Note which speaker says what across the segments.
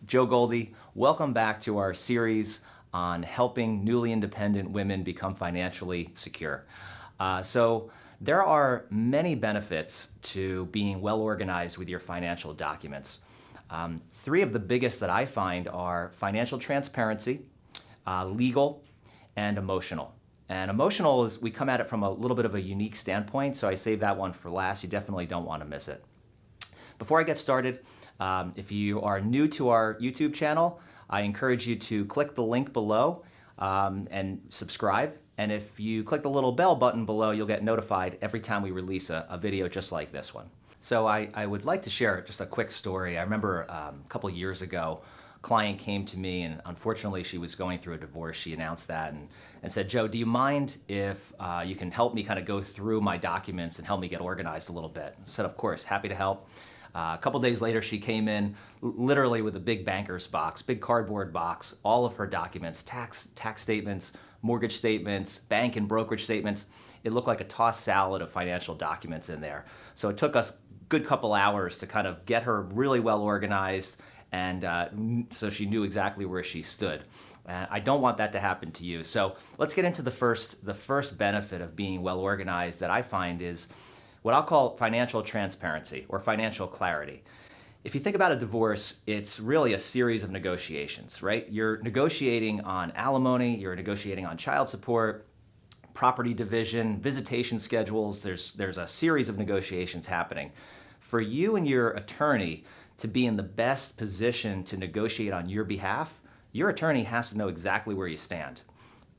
Speaker 1: Joe Goldie. Welcome back to our series on helping newly independent women become financially secure. So there are many benefits to being well organized with your financial documents. Three of the biggest that I find are financial transparency, legal, and emotional. And emotional is, we come at it from a little bit of a unique standpoint, so I save that one for last. You definitely don't want to miss it. Before I get started, if you are new to our YouTube channel, I encourage you to click the link below and subscribe. And if you click the little bell button below, you'll get notified every time we release a video just like this one. So I would like to share just a quick story. I remember a couple years ago, a client came to me, and unfortunately she was going through a divorce. She announced that and said, Joe, do you mind if you can help me kind of go through my documents and help me get organized a little bit? I said, of course, happy to help. A couple days later, she came in literally with a big banker's box, big cardboard box, all of her documents, tax statements, mortgage statements, bank and brokerage statements. It looked like a tossed salad of financial documents in there. So it took us a good couple hours to kind of get her really well organized, and so she knew exactly where she stood. I don't want that to happen to you. So let's get into the first benefit of being well organized that I find is what I'll call financial transparency or financial clarity. If you think about a divorce, it's really a series of negotiations, right? You're negotiating on alimony, you're negotiating on child support, property division, visitation schedules. There's a series of negotiations happening. For you and your attorney to be in the best position to negotiate on your behalf, your attorney has to know exactly where you stand.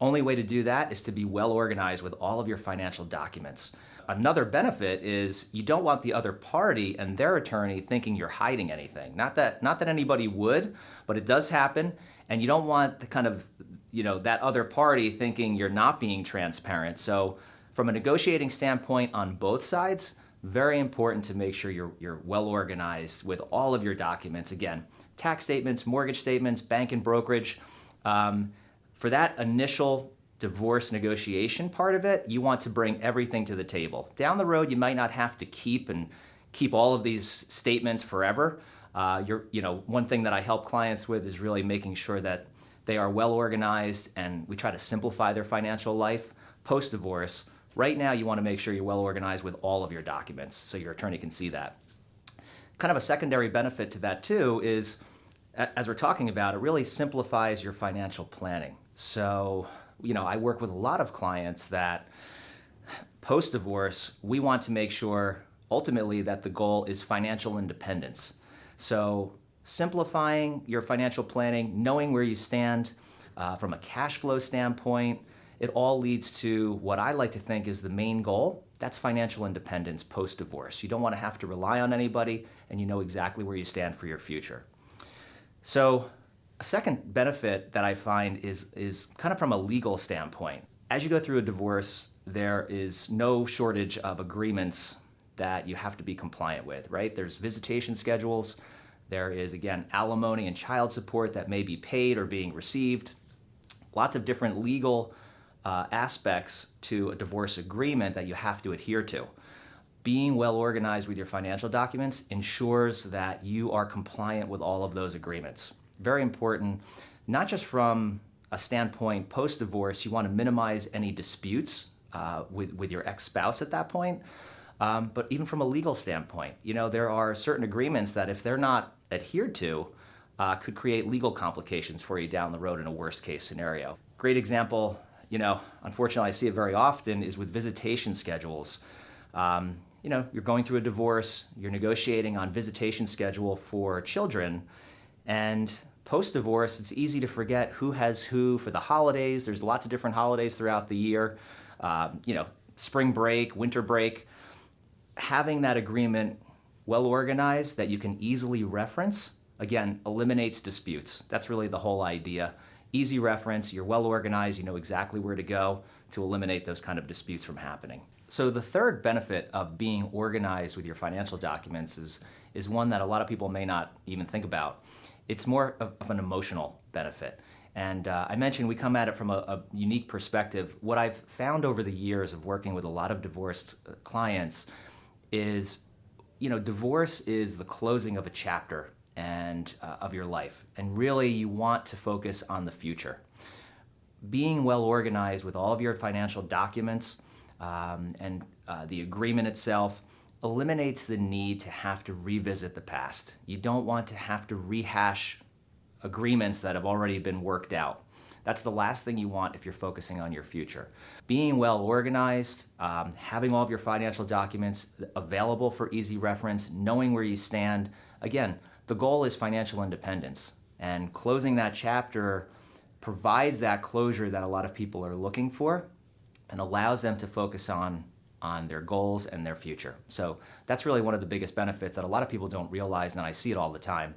Speaker 1: Only way to do that is to be well organized with all of your financial documents. Another benefit is you don't want the other party and their attorney thinking you're hiding anything. Not that anybody would, but it does happen, and you don't want the kind of, that other party thinking you're not being transparent. So from a negotiating standpoint on both sides, very important to make sure you're well organized with all of your documents. Again, tax statements, mortgage statements, bank and brokerage. For that initial divorce negotiation part of it, you want to bring everything to the table. Down the road, you might not have to keep all of these statements forever. One thing that I help clients with is really making sure that they are well organized, and we try to simplify their financial life post-divorce. Right now, you want to make sure you're well organized with all of your documents so your attorney can see that. Kind of a secondary benefit to that too is, as we're talking about, it really simplifies your financial planning. So, I work with a lot of clients that post-divorce, we want to make sure ultimately that the goal is financial independence. So simplifying your financial planning, knowing where you stand from a cash flow standpoint, it all leads to what I like to think is the main goal. That's financial independence post-divorce. You don't want to have to rely on anybody, and you know exactly where you stand for your future. So a second benefit that I find is kind of from a legal standpoint. As you go through a divorce, there is no shortage of agreements that you have to be compliant with, right? There's visitation schedules. There is, again, alimony and child support that may be paid or being received. Lots of different legal aspects to a divorce agreement that you have to adhere to. Being well organized with your financial documents ensures that you are compliant with all of those agreements. Very important, not just from a standpoint post-divorce. You want to minimize any disputes with your ex-spouse at that point, but even from a legal standpoint. There are certain agreements that if they're not adhered to, could create legal complications for you down the road in a worst-case scenario. Great example, unfortunately I see it very often, is with visitation schedules. You're going through a divorce, you're negotiating on visitation schedule for children, and post-divorce, it's easy to forget who has who for the holidays. There's lots of different holidays throughout the year. Spring break, winter break. Having that agreement well organized that you can easily reference, again, eliminates disputes. That's really the whole idea. Easy reference, you're well organized, you know exactly where to go to eliminate those kind of disputes from happening. So the third benefit of being organized with your financial documents is one that a lot of people may not even think about. It's more of an emotional benefit. And I mentioned we come at it from a unique perspective. What I've found over the years of working with a lot of divorced clients is, divorce is the closing of a chapter. and of your life. And really, you want to focus on the future. Being well organized with all of your financial documents and the agreement itself eliminates the need to have to revisit the past. You don't want to have to rehash agreements that have already been worked out. That's the last thing you want if you're focusing on your future. Being well organized, having all of your financial documents available for easy reference, knowing where you stand. Again, the goal is financial independence, and closing that chapter provides that closure that a lot of people are looking for and allows them to focus on their goals and their future. So that's really one of the biggest benefits that a lot of people don't realize, and I see it all the time.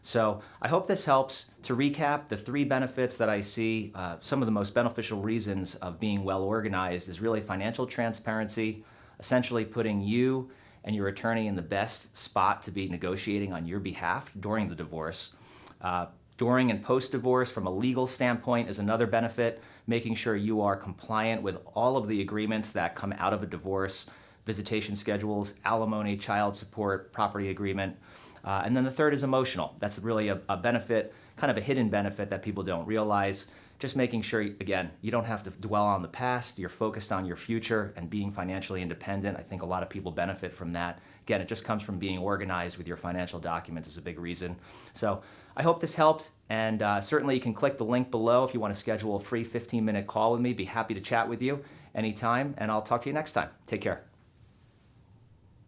Speaker 1: So I hope this helps. To recap, the 3 benefits that I see, some of the most beneficial reasons of being well organized is really financial transparency, essentially putting you and your attorney in the best spot to be negotiating on your behalf during the divorce. During and post-divorce, from a legal standpoint, is another benefit, making sure you are compliant with all of the agreements that come out of a divorce, visitation schedules, alimony, child support, property agreement. And then the third is emotional. That's really a benefit, kind of a hidden benefit that people don't realize. Just making sure, again, you don't have to dwell on the past, you're focused on your future and being financially independent. I think a lot of people benefit from that. Again, it just comes from being organized with your financial documents is a big reason. So I hope this helped, and certainly you can click the link below if you want to schedule a free 15-minute call with me. Be happy to chat with you anytime, and I'll talk to you next time. Take care.